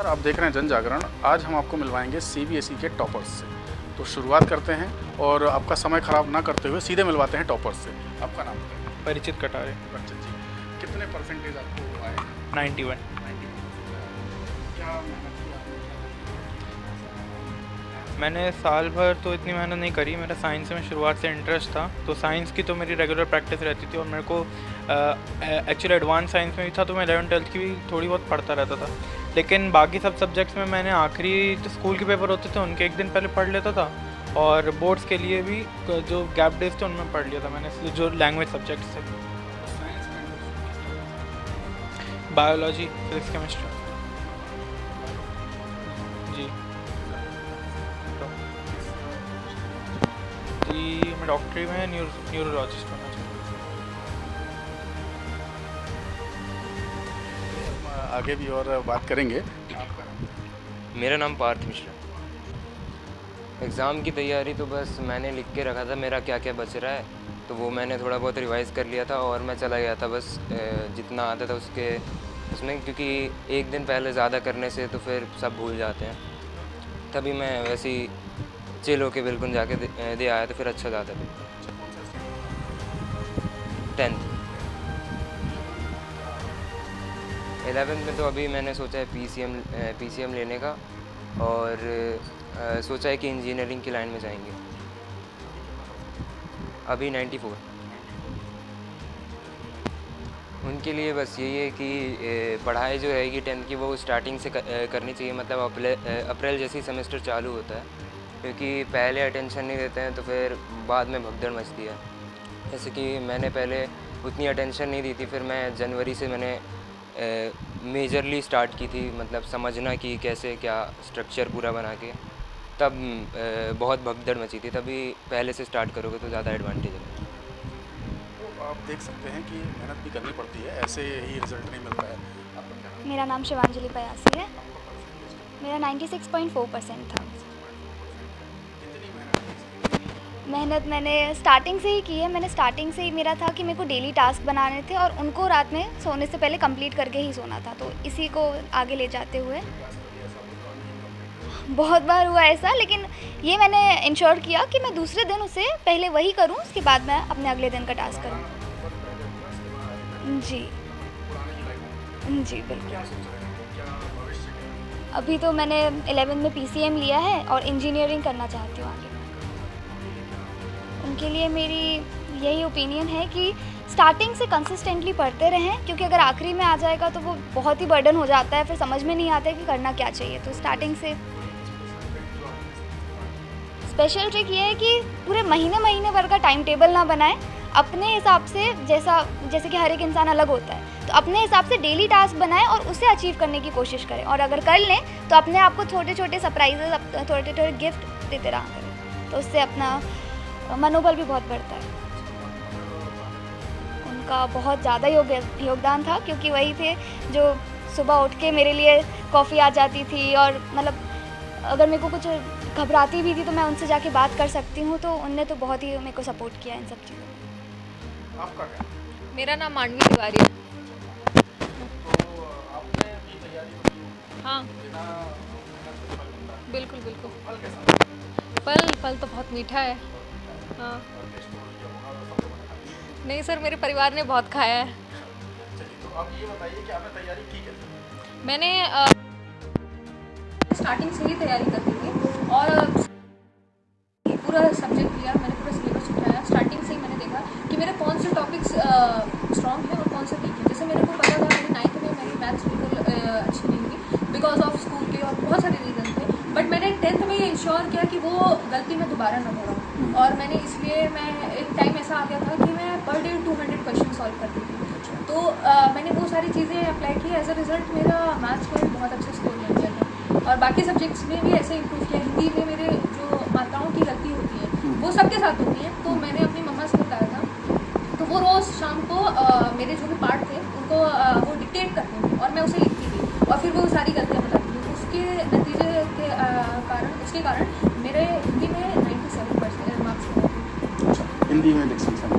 आप देख रहे हैं जन जागरण। आज हम आपको मिलवाएंगे सीबीएसई के टॉपर्स से। तो शुरुआत करते हैं और आपका समय ख़राब ना करते हुए सीधे मिलवाते हैं टॉपर्स से। आपका नाम बताइए। परिचित कटारे। परिचित जी, कितने परसेंटेज आपको आए? 91। क्या मेहनत की आपने? मैंने साल भर तो इतनी मेहनत नहीं करी। मेरा साइंस में शुरुआत से इंटरेस्ट था, तो साइंस की तो मेरी रेगुलर प्रैक्टिस रहती थी और मेरे को एक्चुअली एडवांस साइंस में भी था, तो मैं 11th-12th की भी थोड़ी बहुत पढ़ता रहता था। लेकिन बाकी सब सब्जेक्ट्स में मैंने आखिरी जो स्कूल के पेपर होते थे उनके एक दिन पहले पढ़ लेता था, और बोर्ड्स के लिए भी जो गैप डेज थे उनमें पढ़ लिया था मैंने, इसलिए जो लैंग्वेज सब्जेक्ट्स थे। Biology, physics, chemistry. जी जी, मैं डॉक्टरी में न्यूरोलॉजिस्ट बनना चाहता हम आगे भी और बात करेंगे। आपका नाम? मेरा नाम पार्थ मिश्रा। एग्ज़ाम की तैयारी तो बस मैंने लिख के रखा था मेरा क्या क्या बच रहा है, तो वो मैंने थोड़ा बहुत रिवाइज़ कर लिया था और मैं चला गया था बस जितना आता था उसमें, क्योंकि एक दिन पहले ज़्यादा करने से तो फिर सब भूल जाते हैं। तभी मैं वैसे ही चिल होके बिल्कुल जाके दे आया, तो फिर अच्छा जाता था। 10th। 11th में तो अभी मैंने सोचा है पीसीएम लेने का, और सोचा है कि इंजीनियरिंग की लाइन में जाएंगे। अभी 94। उनके लिए बस यही है कि पढ़ाई जो रहेगी 10th की वो स्टार्टिंग से करनी चाहिए, मतलब अप्रैल जैसी सेमेस्टर चालू होता है, क्योंकि पहले अटेंशन नहीं देते हैं तो फिर बाद में भगदड़ मचती है। जैसे कि मैंने पहले उतनी अटेंशन नहीं दी थी, फिर मैं जनवरी से मैंने मेजरली स्टार्ट की थी, मतलब समझना कि कैसे क्या स्ट्रक्चर पूरा बना के, तब बहुत भगदड़ मची थी। तभी पहले से स्टार्ट करोगे तो ज़्यादा एडवांटेज है। तो आप देख सकते हैं कि मेहनत भी करनी पड़ती है, ऐसे ही रिजल्ट नहीं मिलता है। आपका क्या नाम? मेरा नाम शिवांजलि पयासी है। मेरा 96.4% था। कितनी मेहनत? मेहनत मैंने स्टार्टिंग से ही की है। मैंने स्टार्टिंग से ही मेरा था कि मेरे को डेली टास्क बनाने थे और उनको रात में सोने से पहले कंप्लीट करके ही सोना था, तो इसी को आगे ले जाते हुए बहुत बार हुआ ऐसा, लेकिन ये मैंने इंश्योर किया कि मैं दूसरे दिन उसे पहले वही करूं, उसके बाद मैं अपने अगले दिन का टास्क करूं। जी जी बिल्कुल। क्या सोच रहे हैं? क्या भविष्य है? अभी तो मैंने 11th में पीसीएम लिया है और इंजीनियरिंग करना चाहती हूँ आगे। उनके लिए मेरी यही ओपिनियन है कि स्टार्टिंग से कंसिस्टेंटली पढ़ते रहें, क्योंकि अगर आखिरी में आ जाएगा तो वो बहुत ही बर्डन हो जाता है, फिर समझ में नहीं आता है कि करना क्या चाहिए। तो स्टार्टिंग से स्पेशल ट्रिक ये है कि पूरे महीने भर का टाइम टेबल ना बनाएं, अपने हिसाब से, जैसे कि हर एक इंसान अलग होता है, तो अपने हिसाब से डेली टास्क बनाएं और उसे अचीव करने की कोशिश करें, और अगर कर लें तो अपने आप को छोटे छोटे सरप्राइजेज, छोटे छोटे गिफ्ट देते रहा करें, तो उससे अपना मनोबल भी बहुत बढ़ता है। उनका बहुत ज़्यादा योगदान था, क्योंकि वही थे जो सुबह उठ के मेरे लिए कॉफ़ी आ जाती थी, और मतलब अगर मेरे को कुछ घबराती भी थी तो मैं उनसे जाके बात कर सकती हूँ, तो उनने तो बहुत ही मेरे को सपोर्ट किया इन सब चीज़ों में। आपका क्या? मेरा नाम मानवी तिवारी है। तो आपने भी तैयारी की? हाँ, बिना मेहनत के फल मिलता है। बिल्कुल बिल्कुल। फल कैसा? फल तो बहुत मीठा है। हाँ, और टेस्ट हो या होगा सब लोगों ने खाया? नहीं सर, मेरे परिवार ने बहुत खाया है। चलिए, तो आप ये बताइए कि आपने तैयारी की कैसे? मैंने स्टार्टिंग से ही तैयारी करती थी और पूरा सब्जेक्ट लिया, मैंने पूरा सिलेबस उठाया। स्टार्टिंग से ही मैंने देखा कि मेरे कौन से टॉपिक्स स्ट्रॉन्ग हैं और कौन से वीक हैं। जैसे मेरे को पता था मेरी 9th में मेरी मैथ्स बिल्कुल अच्छी नहीं हुई बिकॉज ऑफ स्कूल के और बहुत सारे रीज़न थे, बट मैंने 10th में ये इंश्योर किया कि वो गलती मैं दोबारा ना दोहराऊं, और मैंने इसलिए मैं एक टाइम ऐसा आ गया था कि मैं पर डे 200 क्वेश्चन सॉल्व करती थी। तो मैंने वो सारी चीज़ें अप्लाई की। एज अ रिज़ल्ट मेरा मैथ्स में बहुत अच्छा स्कोर मिल गया था, और बाकी सब्जेक्ट्स में भी ऐसे इंप्रूव किया। हिंदी में मेरे जो मात्राओं की गलती होती है वो सबके साथ होती है, तो मैंने अपनी मम्मा से बताया था, तो वो रोज़ शाम को मेरे जो भी पार्ट थे उनको वो डिक्टेट करते थे और मैं उसे लिखती थी, और फिर वो सारी गलतियाँ बताती थी। उसके नतीजे के उसके कारण मेरे हिंदी में 97% मार्क्स मिले थे। अच्छा, हिंदी में डिस्टिंक्शन।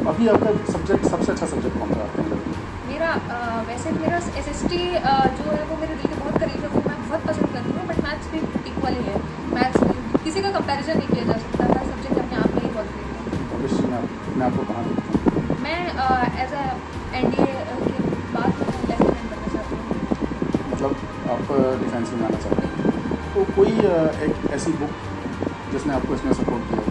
अभी आपका सब्जेक्ट सबसे अच्छा सब्जेक्ट कौन सा आपके अंदर? मेरा वैसे मेरा SST जो है वो मेरे दिल के बहुत करीब है, वो मैं बहुत पसंद करती हूँ, बट मैथ्स भी इक्वली है। मैथ्स में किसी का कंपैरिजन नहीं किया जा सकता, हर सब्जेक्ट अपने आप में ही बहुत ग्रेट है। भविष्य में मैं आपको कहाँ देखता हूँ? मैं एज अ NDA के बाद में लेफ्टिनेंट बनना चाहती हूँ। मतलब आप डिफेंस में आना चाहते हैं, तो कोई एक ऐसी बुक जिसने आपको इसमें सपोर्ट किया हो?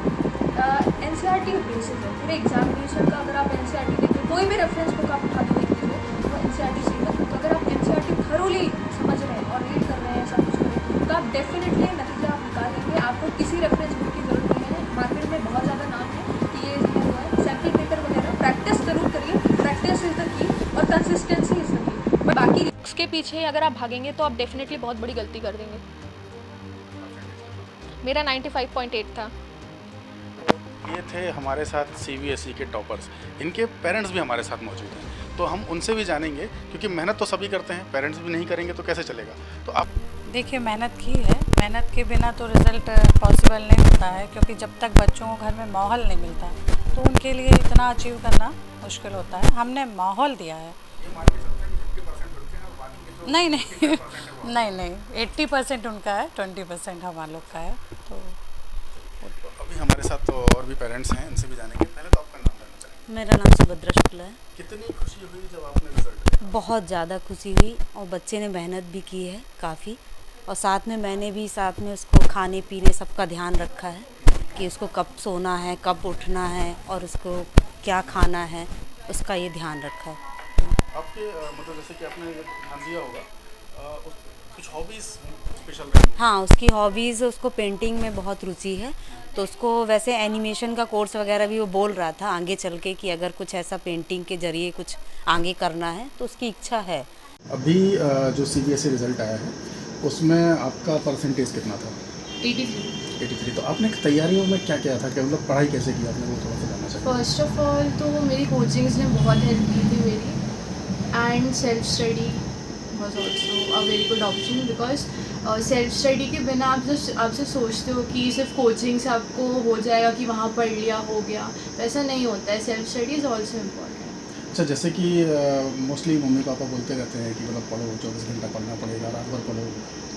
NCERT बेसिस है पूरे एग्जामिनेशन का। अगर आप NCERT देखिए, कोई भी रेफरेंस बुक आप उठा के देख लीजिए, तो NCERT से ही बनती है। तो अगर आप NCERT थरोली समझ रहे हैं और रीड कर रहे हैं, सब कुछ कर रहे हैं, तो आप डेफिनेटली नतीजा आप निकाल लेंगे। आपको किसी रेफरेंस बुक की ज़रूरत नहीं है। मार्केट में बहुत ज़्यादा नाम है कि ये जो है सैम्पल पेपर वगैरह, प्रैक्टिस ज़रूर करिए, प्रैक्टिस इज़ द की और consistency is the key. But बाकी उसके पीछे अगर आप भागेंगे तो आप डेफिनेटली बहुत बड़ी गलती कर देंगे। मेरा 95.8 था। ये थे हमारे साथ CBSE के टॉपर्स, इनके पेरेंट्स भी हमारे साथ मौजूद हैं, तो हम उनसे भी जानेंगे, क्योंकि मेहनत तो सभी करते हैं, पेरेंट्स भी नहीं करेंगे तो कैसे चलेगा। तो आप देखिए, मेहनत की है, मेहनत के बिना तो रिज़ल्ट पॉसिबल नहीं होता है, क्योंकि जब तक बच्चों को घर में माहौल नहीं मिलता तो उनके लिए इतना अचीव करना मुश्किल होता है। हमने माहौल दिया है। नहीं नहीं नहीं नहीं 80% उनका है, 20% हमारे लोग का है। तो अभी हमारे साथ तो और भी पेरेंट्स हैं, इनसे भी जानेंगे। पहले तो आपका नाम जानना चाहेंगे। मेरा नाम सुभद्रा शुक्ला है। कितनी खुशी हुई जब आपने रिजल्ट देखा? बहुत ज़्यादा खुशी हुई, और बच्चे ने मेहनत भी की है काफ़ी, और साथ में मैंने भी साथ में उसको खाने पीने सबका ध्यान रखा है कि उसको कब सोना है, कब उठना है, और उसको क्या खाना है, उसका ये ध्यान रखा है। आपके मतलब जैसे कि आपने ध्यान दिया होगा, कुछ हॉबीज़ स्पेशल रही? हाँ, उसकी हॉबीज़, उसको पेंटिंग में बहुत रुचि है, तो उसको वैसे एनिमेशन का कोर्स वगैरह भी वो बोल रहा था आगे चल के कि अगर कुछ ऐसा पेंटिंग के ज़रिए कुछ आगे करना है तो उसकी इच्छा है। अभी जो CBSE रिजल्ट आया है उसमें आपका परसेंटेज कितना था? 83। तो आपने तैयारियों में क्या किया था, क्या मतलब पढ़ाई कैसे की आपने, वो थोड़ा सा जानना चाहिए। फर्स्ट ऑफ ऑल तो मेरी कोचिंग्स ने बहुत हेल्प की थी मेरी, and self study was also a very good option, because self study के बिना आप सिर्फ सोचते हो कि सिर्फ कोचिंग से आपको हो जाएगा कि वहाँ पढ़ लिया हो गया, तो ऐसा नहीं होता है। Self study is also important. अच्छा, जैसे कि मोस्टली मम्मी पापा बोलते रहते हैं कि मतलब पढ़ो, 24 घंटा पढ़ना पड़ेगा, रात भर पढ़ो,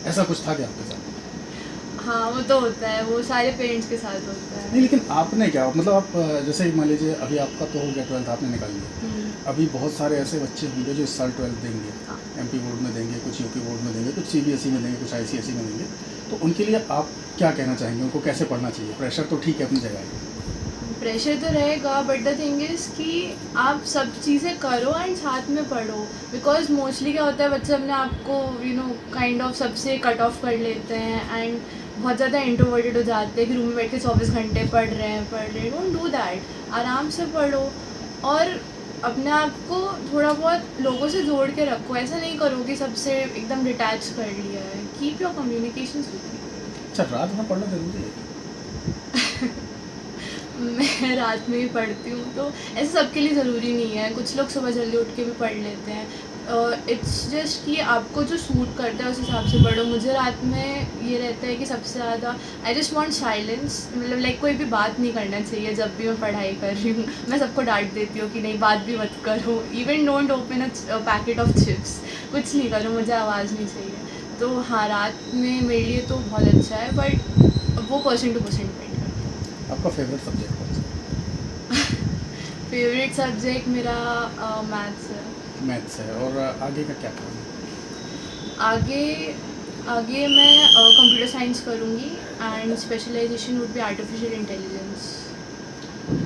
ऐसा कुछ था क्या आपके साथ? हाँ, वो तो होता है, वो सारे पेरेंट्स के साथ होता है। नहीं, लेकिन आपने क्या मतलब आप जैसे मान लीजिए अभी आपका तो हो गया 12th आपने निकाल लिया, अभी बहुत सारे ऐसे बच्चे होंगे जो इस साल 12th देंगे, MP बोर्ड में देंगे, कुछ UP बोर्ड में देंगे, कुछ CBSE में देंगे, कुछ ICSE में देंगे, तो उनके लिए आप क्या कहना चाहेंगे, उनको कैसे पढ़ना चाहिए? प्रेशर तो ठीक है अपनी जगह है, प्रेशर तो रहेगा, बट द थिंग इज़ कि आप सब चीज़ें करो एंड साथ में पढ़ो, बिकॉज मोस्टली क्या होता है, बच्चे अपने आप को काइंड ऑफ सबसे कट ऑफ कर लेते हैं एंड बहुत ज़्यादा इंट्रोवर्टेड हो जाते हैं कि रूम में बैठ के 24 घंटे पढ़ रहे हैं। Don't do that. आराम से पढ़ो और अपने आप को थोड़ा बहुत लोगों से जोड़ के रखो। ऐसा नहीं करो कि सबसे एकदम डिटैच कर लिया है। Keep your communication with people. अच्छा, रात भर पढ़ना जरूरी है? मैं रात में ही पढ़ती हूँ, तो ऐसे सबके लिए ज़रूरी नहीं है। कुछ लोग सुबह जल्दी उठ के भी पढ़ लेते हैं। इट्स जस्ट कि आपको जो सूट करता है उस हिसाब से पढ़ो। मुझे रात में ये रहता है कि सबसे ज़्यादा आई जस्ट वांट साइलेंस, मतलब लाइक कोई भी बात नहीं करना चाहिए जब भी मैं पढ़ाई कर रही हूँ। मैं सबको डांट देती हूँ कि नहीं, बात भी मत करो, even don't open a packet of chips, कुछ नहीं करो, मुझे आवाज़ नहीं चाहिए। तो हाँ, रात में मेरे लिए तो बहुत अच्छा है, बट वो पर्सन टू पर्सन डिपेंड करता है। आपका फेवरेट सब्जेक्ट कौन सा? फेवरेट सब्जेक्ट मेरा मैथ्स है। मैथ्स है। और आगे का क्या करना है? आगे मैं कंप्यूटर साइंस करूँगी and specialisation would be artificial intelligence.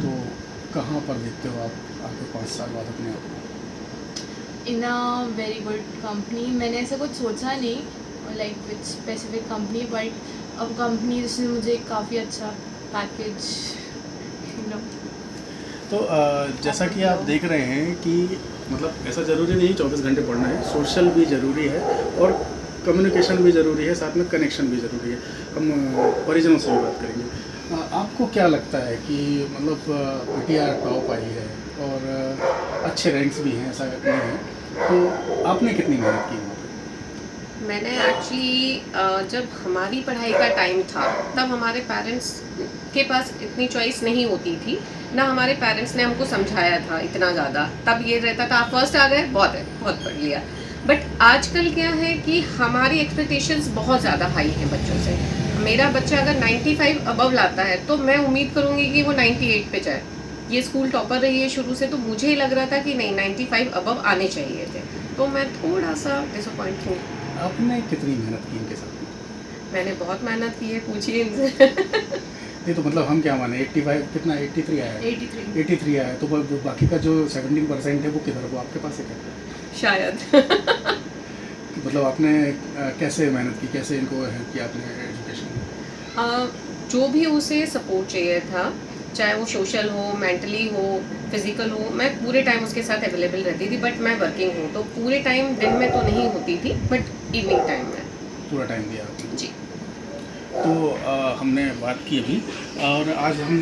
तो कहाँ पर देखते हो आप आगे 5 साल बाद अपने आप को? इन अ वेरी गुड कंपनी। मैंने ऐसा कुछ सोचा नहीं like with specific company, but अब कंपनी जिसने मुझे काफ़ी अच्छा पैकेज तो जैसा कि आप देख रहे हैं कि मतलब ऐसा ज़रूरी नहीं 24 घंटे पढ़ना है, सोशल भी ज़रूरी है और कम्युनिकेशन भी ज़रूरी है, साथ में कनेक्शन भी ज़रूरी है। हम परिजनों से भी बात करेंगे। आपको क्या लगता है कि मतलब PTR टॉप आई है और अच्छे रैंक्स भी हैं, ऐसा नहीं है, तो आपने कितनी मेहनत की वहाँ पे? मैंने एक्चुअली जब हमारी पढ़ाई का टाइम था तब हमारे पेरेंट्स के पास इतनी चॉइस नहीं होती थी ना हमारे पेरेंट्स ने हमको समझाया था इतना ज़्यादा। तब ये रहता था आप फर्स्ट आ गए, बहुत है, बहुत पढ़ लिया। बट आजकल क्या है कि हमारी एक्सपेक्टेशंस बहुत ज़्यादा हाई हैं बच्चों से। मेरा बच्चा अगर 95 अबव लाता है तो मैं उम्मीद करूँगी कि वो 98 पे जाए। ये स्कूल टॉपर रही है शुरू से, तो मुझे लग रहा था कि नहीं 95 अबव आने चाहिए थे, तो मैं थोड़ा सा डिसअपॉइंट हूँ। आपने कितनी मेहनत की इनके साथ? मैंने बहुत मेहनत की है, पूछिए इनसे। नहीं तो मतलब हम क्या माने 85 कितना 83 आया है? 83 आया है, तो बाकी का जो 17% है वो किधर, वो आपके पास है क्या? शायद। मतलब आपने कैसे मेहनत की, कैसे इनको हेल्प किया आपने एजुकेशन? जो भी उसे सपोर्ट चाहिए था, चाहे वो सोशल हो, मेंटली हो, फिज़िकल हो, मैं पूरे टाइम उसके साथ अवेलेबल रहती थी। बट मैं वर्किंग हूँ तो पूरे टाइम दिन में तो नहीं होती थी, बट इवनिंग टाइम में पूरा टाइम दिया आपने? जी। तो हमने बात की अभी, और आज हम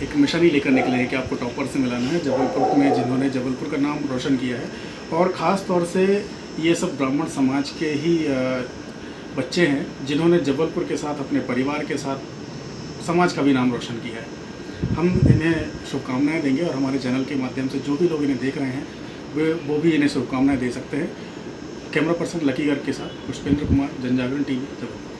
एक मिशन ही लेकर निकले हैं कि आपको टॉपर से मिलाना है जबलपुर में, जिन्होंने जबलपुर का नाम रोशन किया है। और ख़ास तौर से ये सब ब्राह्मण समाज के ही बच्चे हैं जिन्होंने जबलपुर के साथ, अपने परिवार के साथ समाज का भी नाम रोशन किया है। हम इन्हें शुभकामनाएं देंगे और हमारे चैनल के माध्यम से जो भी लोग इन्हें देख रहे हैं वो भी इन्हें शुभकामनाएं दे सकते हैं। कैमरा पर्सन लकी गर्ग के साथ पुष्पेंद्र कुमार, जनजागरण टीवी, जबलपुर।